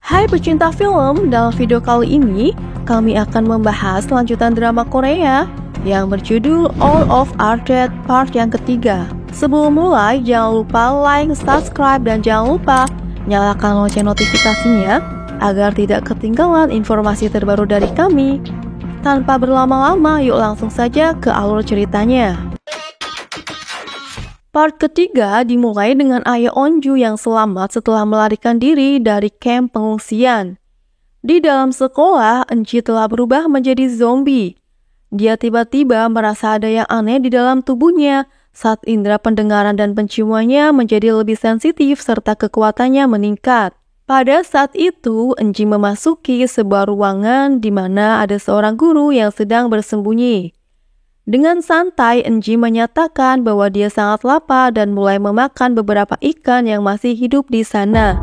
Hai pecinta film, dalam video kali ini kami akan membahas lanjutan drama Korea yang berjudul All of Our Dead part yang ketiga. Sebelum mulai, jangan lupa like, subscribe, dan jangan lupa nyalakan lonceng notifikasinya agar tidak ketinggalan informasi terbaru dari kami. Tanpa berlama-lama, yuk langsung saja ke alur ceritanya. Part ketiga dimulai dengan ayah Onju yang selamat setelah melarikan diri dari kamp pengungsian. Di dalam sekolah, Enji telah berubah menjadi zombie. Dia tiba-tiba merasa ada yang aneh di dalam tubuhnya saat indera pendengaran dan penciumannya menjadi lebih sensitif serta kekuatannya meningkat. Pada saat itu, Enji memasuki sebuah ruangan di mana ada seorang guru yang sedang bersembunyi. Dengan santai, Enji menyatakan bahwa dia sangat lapar dan mulai memakan beberapa ikan yang masih hidup di sana.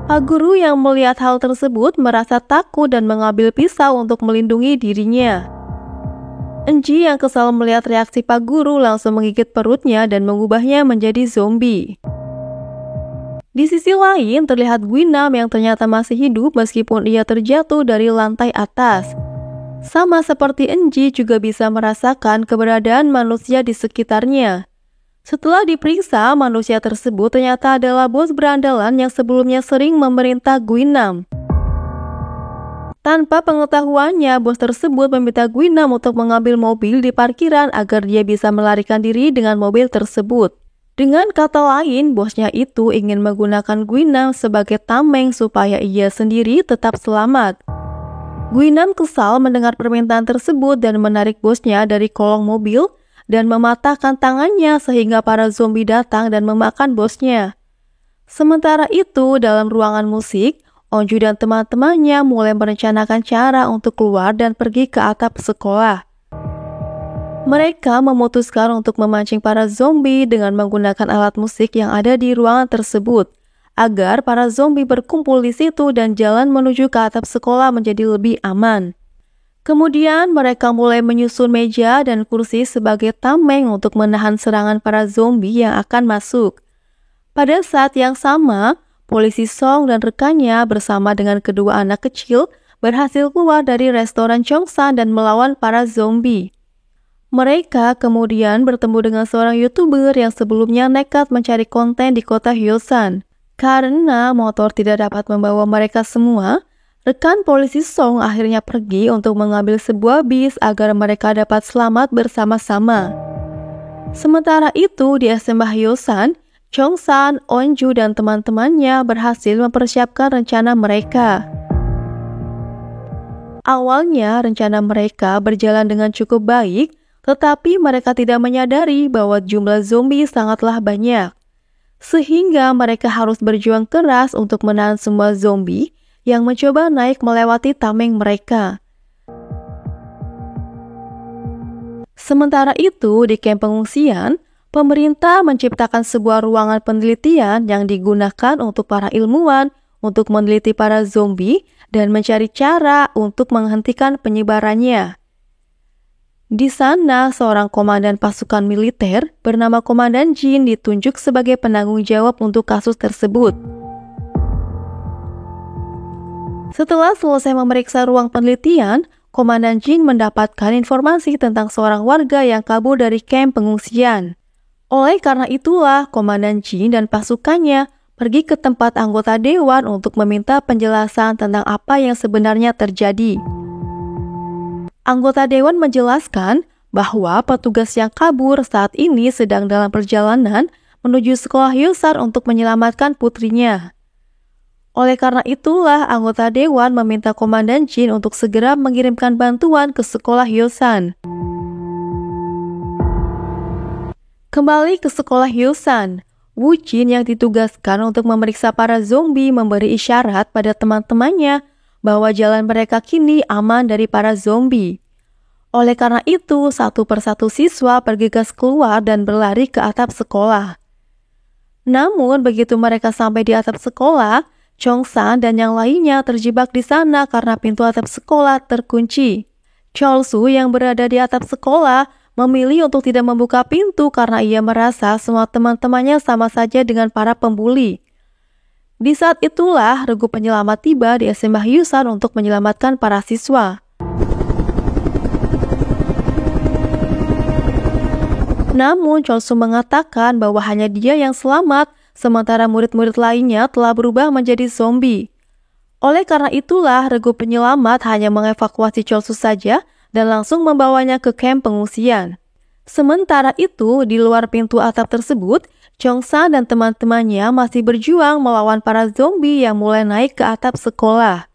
Pak guru yang melihat hal tersebut merasa takut dan mengambil pisau untuk melindungi dirinya. Enji yang kesal melihat reaksi Pak guru langsung menggigit perutnya dan mengubahnya menjadi zombie. Di sisi lain, terlihat Gwinam yang ternyata masih hidup meskipun ia terjatuh dari lantai atas. Sama seperti Enji juga bisa merasakan keberadaan manusia di sekitarnya. Setelah diperiksa, manusia tersebut ternyata adalah bos berandalan yang sebelumnya sering memerintah Gwinam. Tanpa pengetahuannya, bos tersebut meminta Gwinam untuk mengambil mobil di parkiran agar dia bisa melarikan diri dengan mobil tersebut. Dengan kata lain, bosnya itu ingin menggunakan Gwinam sebagai tameng supaya ia sendiri tetap selamat. Gwinam kesal mendengar permintaan tersebut dan menarik bosnya dari kolong mobil dan mematahkan tangannya sehingga para zombie datang dan memakan bosnya. Sementara itu, dalam ruangan musik, Onju dan teman-temannya mulai merencanakan cara untuk keluar dan pergi ke atap sekolah. Mereka memutuskan untuk memancing para zombie dengan menggunakan alat musik yang ada di ruangan tersebut, agar para zombie berkumpul di situ dan jalan menuju ke atap sekolah menjadi lebih aman. Kemudian mereka mulai menyusun meja dan kursi sebagai tameng untuk menahan serangan para zombie yang akan masuk. Pada saat yang sama, polisi Song dan rekannya bersama dengan kedua anak kecil berhasil keluar dari restoran Chongsan dan melawan para zombie. Mereka kemudian bertemu dengan seorang YouTuber yang sebelumnya nekat mencari konten di kota Hyosan. Karena motor tidak dapat membawa mereka semua, rekan polisi Song akhirnya pergi untuk mengambil sebuah bis agar mereka dapat selamat bersama-sama. Sementara itu, di SMA Hyosan, Chongsan, Onju, dan teman-temannya berhasil mempersiapkan rencana mereka. Awalnya, rencana mereka berjalan dengan cukup baik, tetapi mereka tidak menyadari bahwa jumlah zombie sangatlah banyak. Sehingga mereka harus berjuang keras untuk menahan semua zombie yang mencoba naik melewati tameng mereka. Sementara itu, di kamp pengungsian, pemerintah menciptakan sebuah ruangan penelitian yang digunakan untuk para ilmuwan untuk meneliti para zombie dan mencari cara untuk menghentikan penyebarannya. Di sana, seorang komandan pasukan militer bernama Komandan Jin ditunjuk sebagai penanggung jawab untuk kasus tersebut. Setelah selesai memeriksa ruang penelitian, Komandan Jin mendapatkan informasi tentang seorang warga yang kabur dari kamp pengungsian. Oleh karena itulah, Komandan Jin dan pasukannya pergi ke tempat anggota dewan untuk meminta penjelasan tentang apa yang sebenarnya terjadi. Anggota dewan menjelaskan bahwa petugas yang kabur saat ini sedang dalam perjalanan menuju sekolah Hyosan untuk menyelamatkan putrinya. Oleh karena itulah, anggota dewan meminta Komandan Jin untuk segera mengirimkan bantuan ke sekolah Hyosan. Kembali ke sekolah Hyosan, Woo Jin yang ditugaskan untuk memeriksa para zombie memberi isyarat pada teman-temannya bahwa jalan mereka kini aman dari para zombie. Oleh karena itu, satu persatu siswa bergegas keluar dan berlari ke atap sekolah. Namun, begitu mereka sampai di atap sekolah, Chongsan dan yang lainnya terjebak di sana karena pintu atap sekolah terkunci. Cholsu yang berada di atap sekolah memilih untuk tidak membuka pintu karena ia merasa semua teman-temannya sama saja dengan para pembuli. Di saat itulah regu penyelamat tiba di SMA Hyusan untuk menyelamatkan para siswa. Namun Chol-soo mengatakan bahwa hanya dia yang selamat, sementara murid-murid lainnya telah berubah menjadi zombie. Oleh karena itulah regu penyelamat hanya mengevakuasi Chol-soo saja dan langsung membawanya ke kamp pengungsian. Sementara itu, di luar pintu atap tersebut, Chong-sa dan teman-temannya masih berjuang melawan para zombie yang mulai naik ke atap sekolah.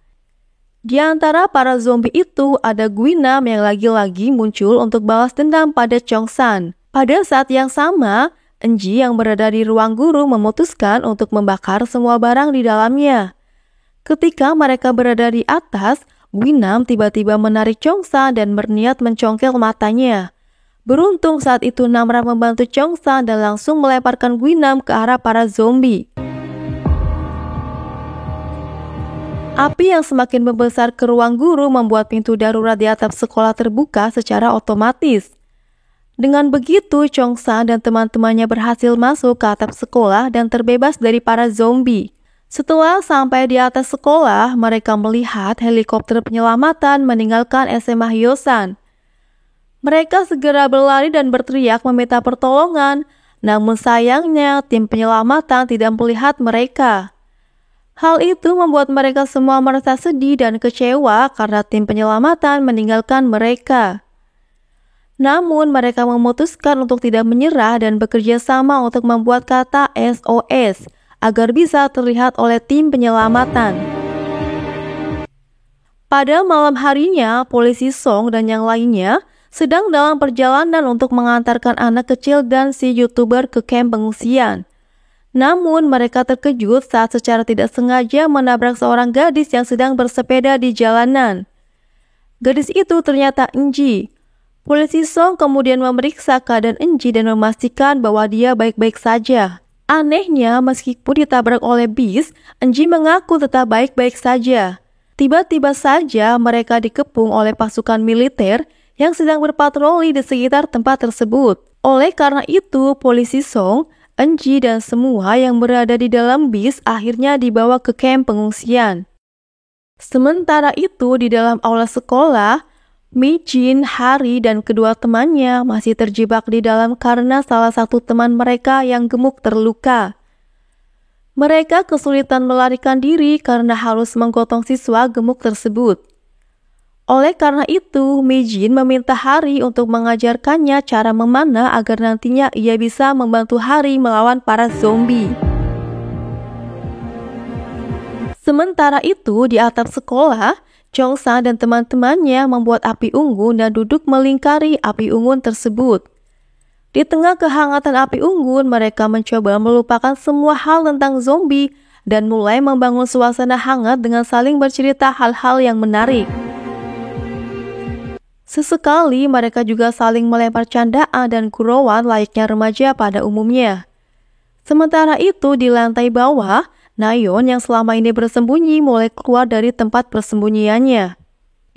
Di antara para zombie itu ada Guinam yang lagi-lagi muncul untuk balas dendam pada Chong-san. Pada saat yang sama, Enji yang berada di ruang guru memutuskan untuk membakar semua barang di dalamnya. Ketika mereka berada di atas, Guinam tiba-tiba menarik Chong-sa dan berniat mencongkel matanya. Beruntung saat itu Namra membantu Chong-sa dan langsung melemparkan Guinam ke arah para zombie. Api yang semakin membesar ke ruang guru membuat pintu darurat di atap sekolah terbuka secara otomatis. Dengan begitu, Chong-sa dan teman-temannya berhasil masuk ke atap sekolah dan terbebas dari para zombie. Setelah sampai di atas sekolah, mereka melihat helikopter penyelamatan meninggalkan SMA Hyosan. Mereka segera berlari dan berteriak meminta pertolongan, namun sayangnya tim penyelamatan tidak melihat mereka. Hal itu membuat mereka semua merasa sedih dan kecewa karena tim penyelamatan meninggalkan mereka. Namun mereka memutuskan untuk tidak menyerah dan bekerja sama untuk membuat kata SOS agar bisa terlihat oleh tim penyelamatan. Pada malam harinya, polisi Song dan yang lainnya sedang dalam perjalanan untuk mengantarkan anak kecil dan si YouTuber ke kamp pengungsian. Namun mereka terkejut saat secara tidak sengaja menabrak seorang gadis yang sedang bersepeda di jalanan. Gadis itu ternyata Enji. Polisi Song kemudian memeriksa keadaan Enji dan memastikan bahwa dia baik-baik saja. Anehnya, meskipun ditabrak oleh bis, Enji mengaku tetap baik-baik saja. Tiba-tiba saja mereka dikepung oleh pasukan militer yang sedang berpatroli di sekitar tempat tersebut. Oleh karena itu, polisi Song, Enji, dan semua yang berada di dalam bis akhirnya dibawa ke kamp pengungsian. Sementara itu, di dalam aula sekolah, Mi-jin, Hari, dan kedua temannya masih terjebak di dalam karena salah satu teman mereka yang gemuk terluka. Mereka kesulitan melarikan diri karena harus menggotong siswa gemuk tersebut. Oleh karena itu, Mi-jin meminta Hari untuk mengajarkannya cara memanah agar nantinya ia bisa membantu Hari melawan para zombie. Sementara itu, di atap sekolah, Chong-sa dan teman-temannya membuat api unggun dan duduk melingkari api unggun tersebut. Di tengah kehangatan api unggun, mereka mencoba melupakan semua hal tentang zombie dan mulai membangun suasana hangat dengan saling bercerita hal-hal yang menarik. Sesekali mereka juga saling melempar candaan dan gurauan layaknya remaja pada umumnya. Sementara itu di lantai bawah, Nayeon yang selama ini bersembunyi mulai keluar dari tempat persembunyiannya.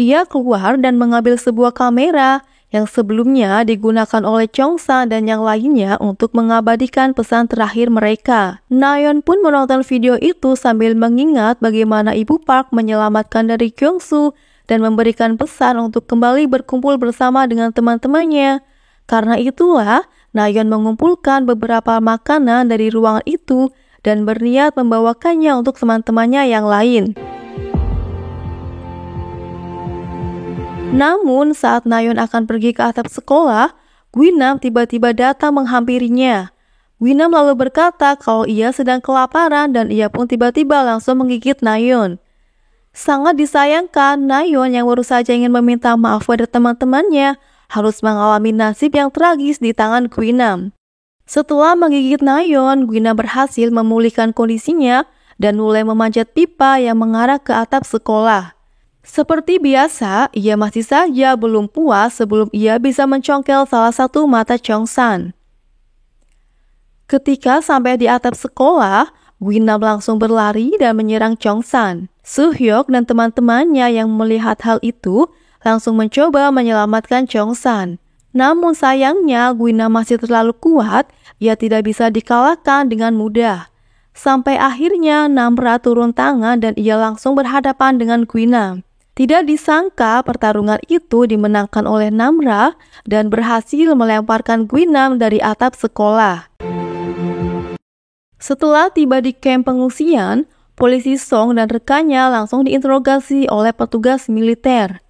Ia keluar dan mengambil sebuah kamera yang sebelumnya digunakan oleh Chong-sa dan yang lainnya untuk mengabadikan pesan terakhir mereka. Nayeon pun menonton video itu sambil mengingat bagaimana Ibu Park menyelamatkan dari Kyung-soo dan memberikan pesan untuk kembali berkumpul bersama dengan teman-temannya. Karena itulah, Nayeon mengumpulkan beberapa makanan dari ruangan itu dan berniat membawakannya untuk teman-temannya yang lain. Namun saat Nayeon akan pergi ke atap sekolah, Guinam tiba-tiba datang menghampirinya. Guinam lalu berkata kalau ia sedang kelaparan dan ia pun tiba-tiba langsung menggigit Nayeon. Sangat disayangkan, Nayeon yang baru saja ingin meminta maaf pada teman-temannya harus mengalami nasib yang tragis di tangan Guinam. Setelah menggigit Nayeon, Guinam berhasil memulihkan kondisinya dan mulai memanjat pipa yang mengarah ke atap sekolah. Seperti biasa, ia masih saja belum puas sebelum ia bisa mencongkel salah satu mata Chong-san. Ketika sampai di atap sekolah, Guinam langsung berlari dan menyerang Chong-san. Soo-hyuk dan teman-temannya yang melihat hal itu langsung mencoba menyelamatkan Chong-san. Namun sayangnya Guinam masih terlalu kuat, ia tidak bisa dikalahkan dengan mudah. Sampai akhirnya Namra turun tangan dan ia langsung berhadapan dengan Guinam. Tidak disangka pertarungan itu dimenangkan oleh Namra dan berhasil melemparkan Guinam dari atap sekolah. Setelah tiba di kamp pengungsian, polisi Song dan rekannya langsung diinterogasi oleh petugas militer.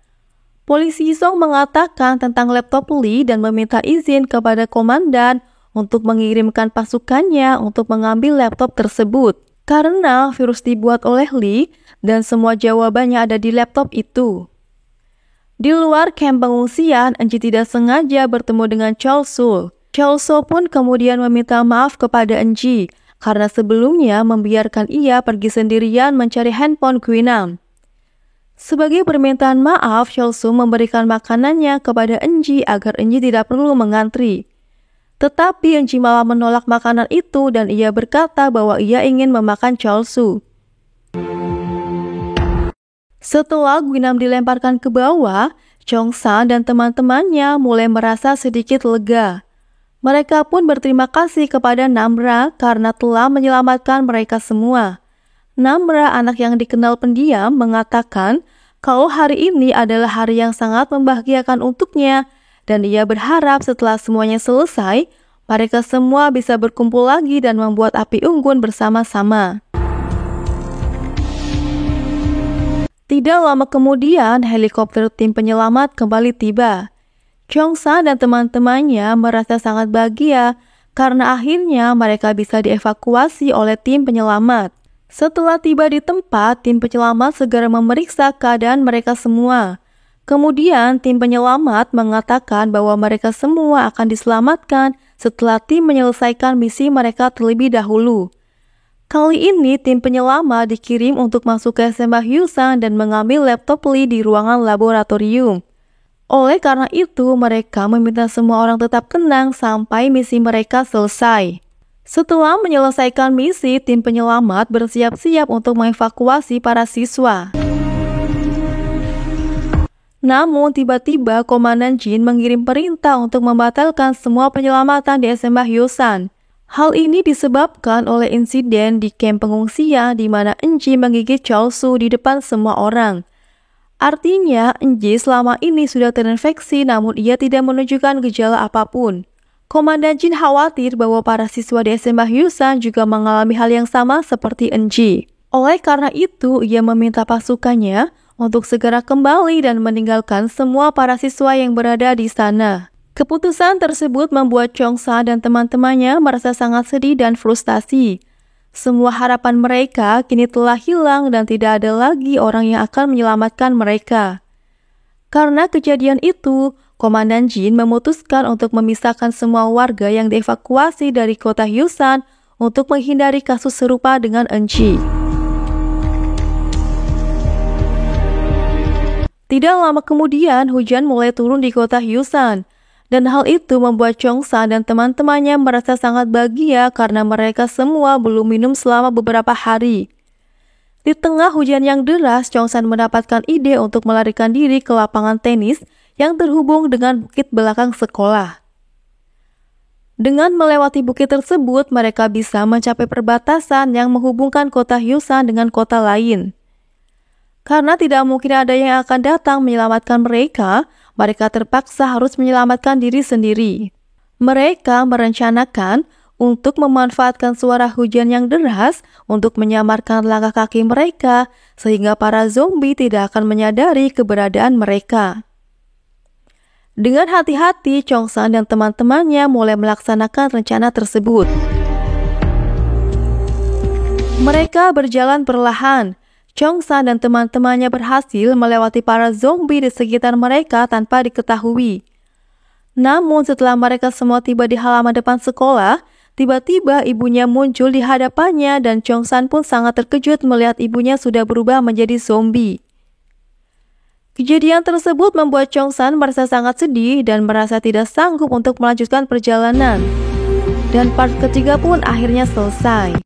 Polisi Song mengatakan tentang laptop Lee dan meminta izin kepada komandan untuk mengirimkan pasukannya untuk mengambil laptop tersebut. Karena virus dibuat oleh Lee dan semua jawabannya ada di laptop itu. Di luar kamp pengungsian, Enji tidak sengaja bertemu dengan Chol-sul. Chol-sul pun kemudian meminta maaf kepada Enji karena sebelumnya membiarkan ia pergi sendirian mencari handphone Guinam. Sebagai permintaan maaf, Chol-sul memberikan makanannya kepada Enji agar Enji tidak perlu mengantri. Tetapi Enji malah menolak makanan itu dan ia berkata bahwa ia ingin memakan Chol-sul. Setelah Guinam dilemparkan ke bawah, Chong-san dan teman-temannya mulai merasa sedikit lega. Mereka pun berterima kasih kepada Namra karena telah menyelamatkan mereka semua. Namra, anak yang dikenal pendiam, mengatakan kalau hari ini adalah hari yang sangat membahagiakan untuknya dan ia berharap setelah semuanya selesai, mereka semua bisa berkumpul lagi dan membuat api unggun bersama-sama. Tidak lama kemudian, helikopter tim penyelamat kembali tiba. Chong-sa dan teman-temannya merasa sangat bahagia karena akhirnya mereka bisa dievakuasi oleh tim penyelamat. Setelah tiba di tempat, tim penyelamat segera memeriksa keadaan mereka semua. Kemudian, tim penyelamat mengatakan bahwa mereka semua akan diselamatkan setelah tim menyelesaikan misi mereka terlebih dahulu. Kali ini, tim penyelamat dikirim untuk masuk ke SMA Hyusan dan mengambil laptop Lee di ruangan laboratorium. Oleh karena itu, mereka meminta semua orang tetap tenang sampai misi mereka selesai. Setelah menyelesaikan misi, tim penyelamat bersiap-siap untuk mengevakuasi para siswa. Namun, tiba-tiba Komandan Jin mengirim perintah untuk membatalkan semua penyelamatan di SMA Hyusan. Hal ini disebabkan oleh insiden di kamp pengungsian di mana Enji menggigit Chol-su di depan semua orang. Artinya, Enji selama ini sudah terinfeksi namun ia tidak menunjukkan gejala apapun. Komandan Jin khawatir bahwa para siswa di SMA Hyusan juga mengalami hal yang sama seperti Enji. Oleh karena itu, ia meminta pasukannya untuk segera kembali dan meninggalkan semua para siswa yang berada di sana. Keputusan tersebut membuat Chong-sa dan teman-temannya merasa sangat sedih dan frustasi. Semua harapan mereka kini telah hilang dan tidak ada lagi orang yang akan menyelamatkan mereka. Karena kejadian itu, Komandan Jin memutuskan untuk memisahkan semua warga yang dievakuasi dari kota Hyusan untuk menghindari kasus serupa dengan Enji. Tidak lama kemudian, hujan mulai turun di kota Hyusan. Dan hal itu membuat Chong-sa dan teman-temannya merasa sangat bahagia karena mereka semua belum minum selama beberapa hari. Di tengah hujan yang deras, Chong-san mendapatkan ide untuk melarikan diri ke lapangan tenis yang terhubung dengan bukit belakang sekolah. Dengan melewati bukit tersebut, mereka bisa mencapai perbatasan yang menghubungkan kota Hyusan dengan kota lain. Karena tidak mungkin ada yang akan datang menyelamatkan mereka, mereka terpaksa harus menyelamatkan diri sendiri. Mereka merencanakan untuk memanfaatkan suara hujan yang deras untuk menyamarkan langkah kaki mereka sehingga para zombie tidak akan menyadari keberadaan mereka. Dengan hati-hati, Chong-san dan teman-temannya mulai melaksanakan rencana tersebut. Mereka berjalan perlahan. Chong-san dan teman-temannya berhasil melewati para zombie di sekitar mereka tanpa diketahui. Namun setelah mereka semua tiba di halaman depan sekolah, tiba-tiba ibunya muncul di hadapannya dan Chong-san pun sangat terkejut melihat ibunya sudah berubah menjadi zombie. Kejadian tersebut membuat Chong-san merasa sangat sedih dan merasa tidak sanggup untuk melanjutkan perjalanan. Dan part ketiga pun akhirnya selesai.